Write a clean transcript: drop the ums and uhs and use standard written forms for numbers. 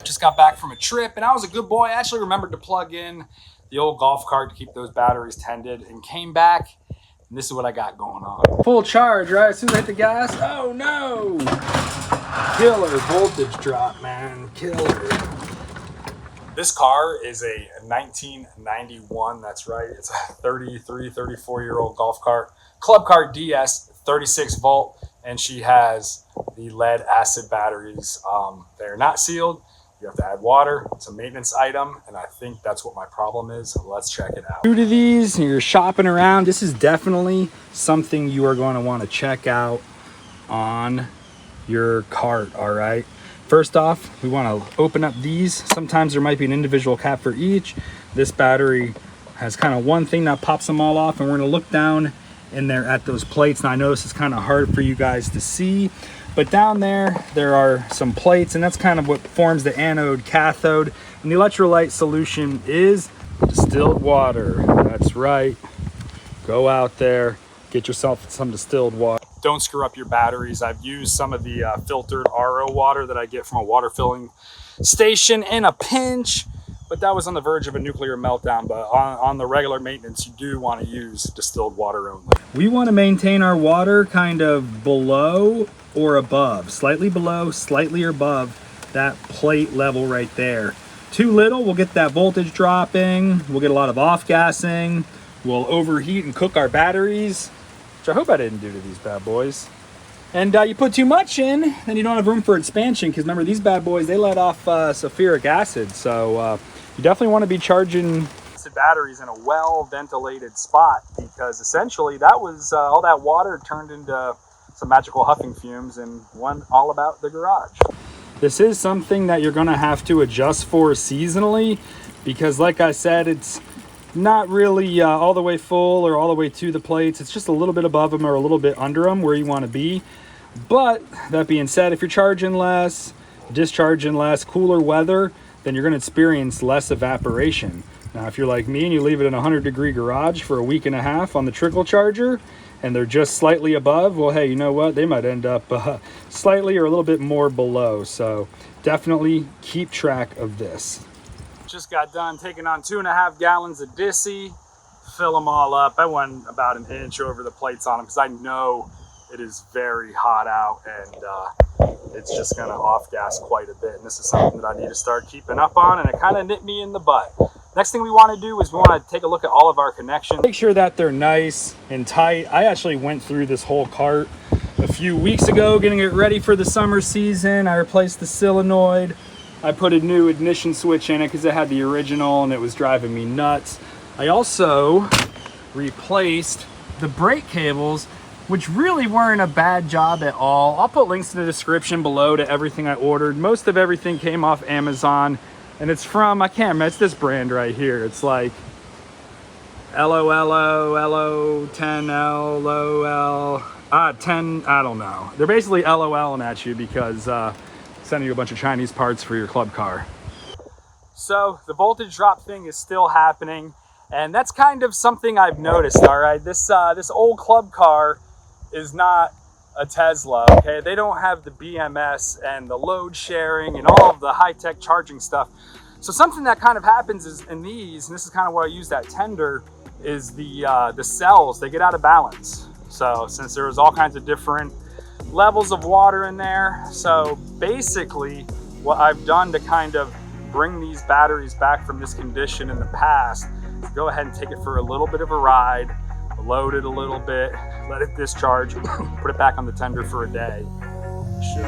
Just got back from a trip and I was a good boy. I actually remembered to plug in the old golf cart to keep those batteries tended and came back. And this is what I got going on. Full charge, right? As soon as I hit the gas, oh no! Killer voltage drop, man, killer. This car is a 1991, that's right. It's a 33, 34-year-old golf cart. Club Cart DS, 36 volt, and she has the lead acid batteries. They're not sealed. You have to add water. It's a maintenance item, and I think that's what my problem is. Let's check it out. New to these, and you're shopping around, this is definitely something you are going to want to check out on your cart, all right? First off, we want to open up these. Sometimes there might be an individual cap for each. This battery has kind of one thing that pops them all off, and we're going to look down in there at those plates. Now I know this is kind of hard for you guys to see, but down there are some plates, and that's kind of what forms the anode cathode. And the electrolyte solution is distilled water. That's right. Go out there, get yourself some distilled water. Don't screw up your batteries. I've used some of the filtered RO water that I get from a water filling station in a pinch, but that was on the verge of a nuclear meltdown. But on the regular maintenance, you do want to use distilled water only. We want to maintain our water kind of below or above, slightly below, slightly above that plate level right there. Too little, we'll get that voltage dropping, we'll get a lot of off-gassing, we'll overheat and cook our batteries, which I hope I didn't do to these bad boys. And you put too much in, then you don't have room for expansion, because remember, these bad boys, they let off sulfuric acid, so you definitely want to be charging batteries in a well-ventilated spot, because essentially that was all that water turned into some magical huffing fumes and one all about the garage. This is something that you're going to have to adjust for seasonally, because like I said, it's not really all the way full or all the way to the plates. It's just a little bit above them or a little bit under them where you want to be. But that being said, if you're charging less, discharging less, cooler weather, then you're going to experience less evaporation. Now, if you're like me and you leave it in a 100-degree garage for a week and a half on the trickle charger, and they're just slightly above, well, hey, you know what? They might end up slightly or a little bit more below. So definitely keep track of this. Just got done taking on 2.5 gallons of Dissy, fill them all up. I went about an inch over the plates on them because I know it is very hot out, and it's just gonna off-gas quite a bit. And this is something that I need to start keeping up on, and it kind of nipped me in the butt. Next thing we want to do is we want to take a look at all of our connections. Make sure that they're nice and tight. I actually went through this whole cart a few weeks ago, getting it ready for the summer season. I replaced the solenoid. I put a new ignition switch in it because it had the original and it was driving me nuts. I also replaced the brake cables, which really weren't a bad job at all. I'll put links in the description below to everything I ordered. Most of everything came off Amazon. And it's from, I can't remember, it's this brand right here. It's like LOLO, 10L, LOL, 10, I don't know. They're basically LOLing at you because sending you a bunch of Chinese parts for your club car. So the voltage drop thing is still happening. And that's kind of something I've noticed, all right? This old club car is not a Tesla, okay? They don't have the BMS and the load sharing and all of the high-tech charging stuff. So something that kind of happens is in these, and this is kind of where I use that tender, is the cells, they get out of balance. So since there was all kinds of different levels of water in there, so basically what I've done to kind of bring these batteries back from this condition in the past is go ahead and take it for a little bit of a ride, load it a little bit, let it discharge, put it back on the tender for a day. Should